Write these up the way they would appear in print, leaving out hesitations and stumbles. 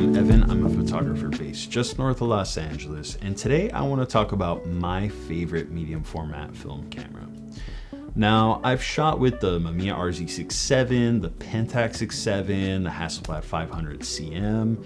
I'm Evan. I'm a photographer based just north of Los Angeles, and today I want to talk about my favorite medium format film camera. Now, I've shot with the Mamiya RZ67, the Pentax 67, the Hasselblad 500 CM,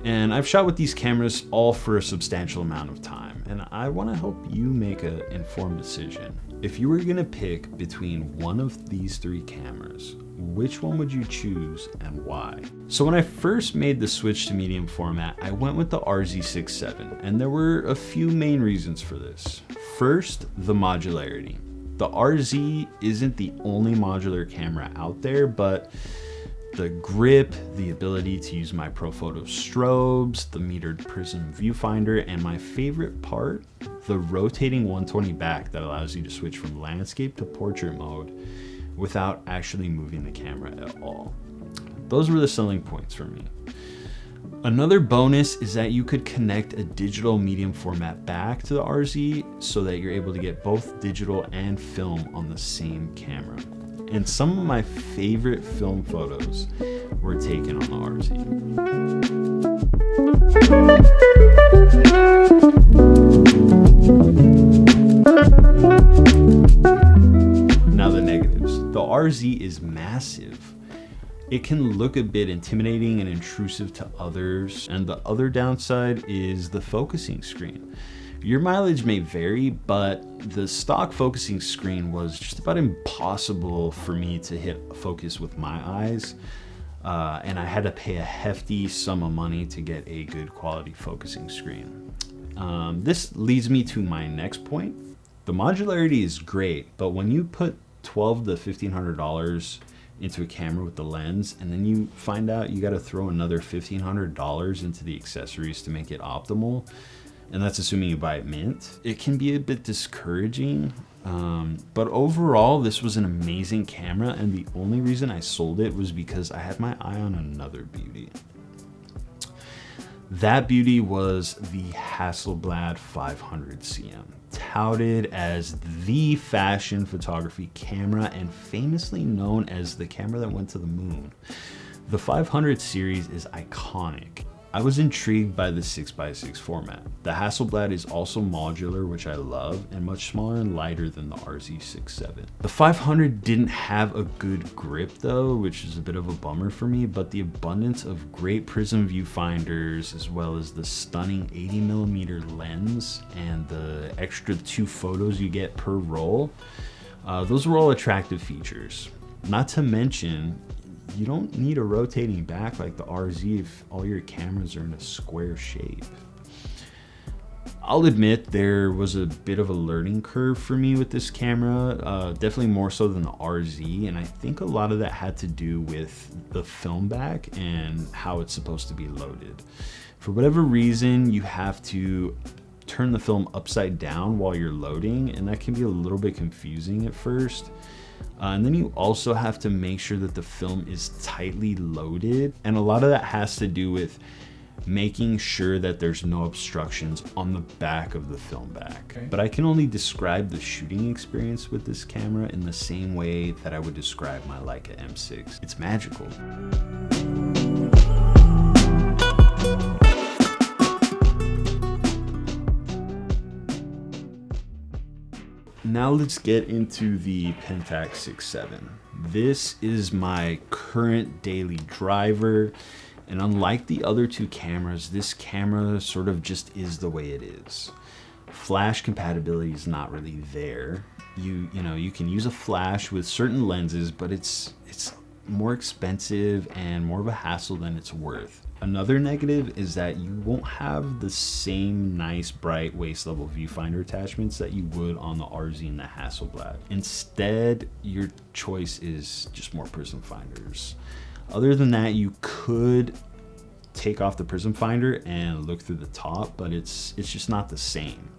and I've shot with these cameras all for a substantial amount of time, and I want to help you make an informed decision. If you were going to pick between one of these three cameras, which one would you choose and why? So when I first made the switch to medium format, I went with the RZ67, and there were a few main reasons for this. First, the modularity. The RZ isn't the only modular camera out there, but the grip, the ability to use my Profoto strobes, the metered prism viewfinder, and my favorite part, the rotating 120 back that allows you to switch from landscape to portrait mode without actually moving the camera at all. Those were the selling points for me. Another bonus is that you could connect a digital medium format back to the RZ so that you're able to get both digital and film on the same camera. And some of my favorite film photos were taken on the RZ. Now the negatives. The RZ is massive. It can look a bit intimidating and intrusive to others, and the other downside is the focusing screen. Your mileage may vary, but the stock focusing screen was just about impossible for me to hit focus with my eyes, and I had to pay a hefty sum of money to get a good quality focusing screen. This leads me to my next point. The modularity is great, but when you put $1,200 to $1,500 into a camera with the lens, and then you find out you got to throw another $1,500 into the accessories to make it optimal, and that's assuming you buy it mint, it can be a bit discouraging. But overall, this was an amazing camera, and the only reason I sold it was because I had my eye on another beauty. That beauty was the Hasselblad 500 CM, touted as the fashion photography camera and famously known as the camera that went to the moon. The 500 series is iconic. I was intrigued by the 6x6 format. The Hasselblad is also modular, which I love, and much smaller and lighter than the RZ67. The 500 didn't have a good grip though, which is a bit of a bummer for me, but the abundance of great prism viewfinders, as well as the stunning 80mm lens and the extra 2 photos you get per roll, those were all attractive features. Not to mention, you don't need a rotating back like the RZ if all your cameras are in a square shape. I'll admit there was a bit of a learning curve for me with this camera, definitely more so than the RZ, and I think a lot of that had to do with the film back and how it's supposed to be loaded. For whatever reason, you have to turn the film upside down while you're loading, and that can be a little bit confusing at first. And then you also have to make sure that the film is tightly loaded, and a lot of that has to do with making sure that there's no obstructions on the back of the film back. Okay. But I can only describe the shooting experience with this camera in the same way that I would describe my Leica M6. It's magical. Now let's get into the Pentax 67. This is my current daily driver, and unlike the other two cameras, this camera sort of just is the way it is. Flash compatibility is not really there. You can use a flash with certain lenses, but it's more expensive and more of a hassle than it's worth. Another negative is that you won't have the same nice bright waist level viewfinder attachments that you would on the RZ and the Hasselblad. Instead, your choice is just more prism finders. Other than that, you could take off the prism finder and look through the top, but it's just not the same.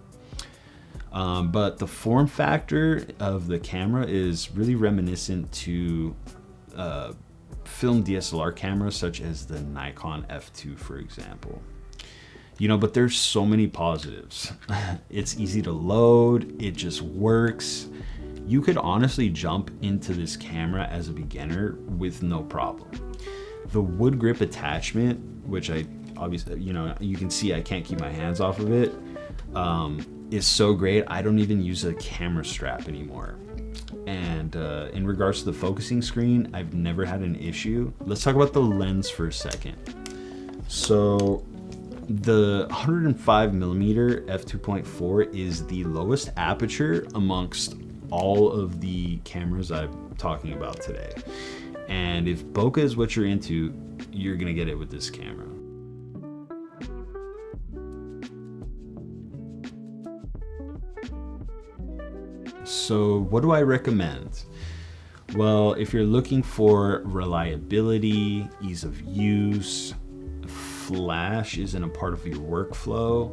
But the form factor of the camera is really reminiscent to film DSLR cameras such as the Nikon F2, for example. But there's so many positives. It's easy to load, it just works. You could honestly jump into this camera as a beginner with no problem. The wood grip attachment, which I obviously, you know, you can see I can't keep my hands off of it, is so great. I don't even use a camera strap anymore. And in regards to the focusing screen, I've never had an issue. Let's talk about the lens for a second. So the 105mm f2.4 is the lowest aperture amongst all of the cameras I'm talking about today. And if bokeh is what you're into, you're gonna get it with this camera. So what do I recommend? Well, if you're looking for reliability, ease of use, flash isn't a part of your workflow,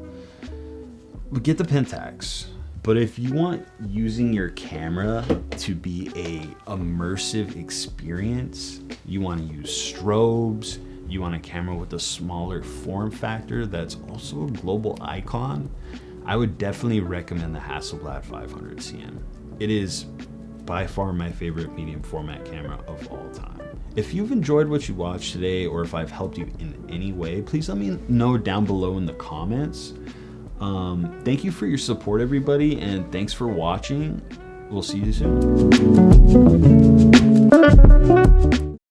get the Pentax. But if you want using your camera to be a immersive experience, you want to use strobes, you want a camera with a smaller form factor that's also a global icon, I would definitely recommend the Hasselblad 500cm. It is by far my favorite medium format camera of all time. If you've enjoyed what you watched today, or if I've helped you in any way, please let me know down below in the comments. Thank you for your support, everybody, and thanks for watching. We'll see you soon.